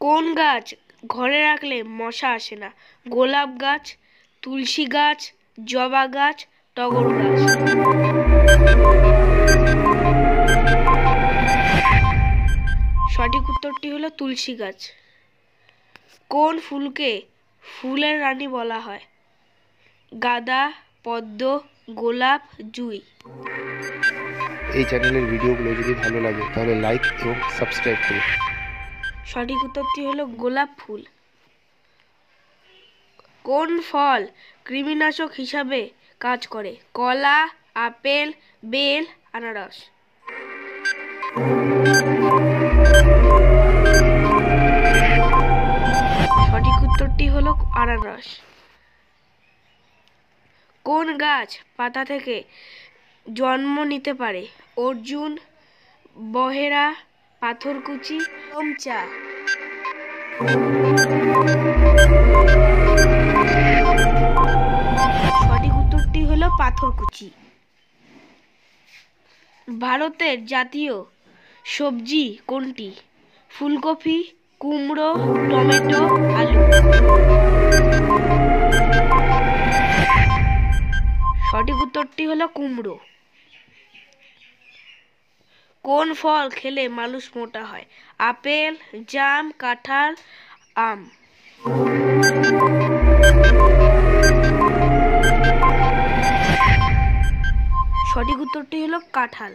কোন গাছ ঘরে রাখলে মশা আসে না? গোলাপ গাছ, তুলসী গাছ, জবা গাছ, টগর গাছ। সঠিক উত্তরটি হলো তুলসী গাছ। কোন ফুলকে ফুলের রানী বলা হয়? গাঁদা, পদ্ম, গোলাপ, জুঁই। এই চ্যানেলের ভিডিওগুলো যদি ভালো লাগে তাহলে লাইক এবং সাবস্ক্রাইব করুন। সঠিক উত্তরটি হলো গোলাপ ফুল। কোন ফল কৃমিনাশক হিসাবে কাজ করে? কলা, আপেল, বেল, আনারস। সঠিক উত্তরটি হলো আনারস। কোন গাছ পাতা থেকে জন্ম নিতে পারে? অর্জুন, বহেরা, পাথরকুচি, চমচা। সঠিক উত্তরটি হলো পাথরকুচি। ভারতের জাতীয় সবজি কোনটি? ফুলকপি, কুমড়ো, টমেটো, আলু। সঠিক উত্তরটি হলো কুমড়ো। কোন ফল খেলে মানুষ মোটা হয়? আপেল, জাম, কাঁঠাল, আম। সঠিক উত্তরটি হলো কাঁঠাল।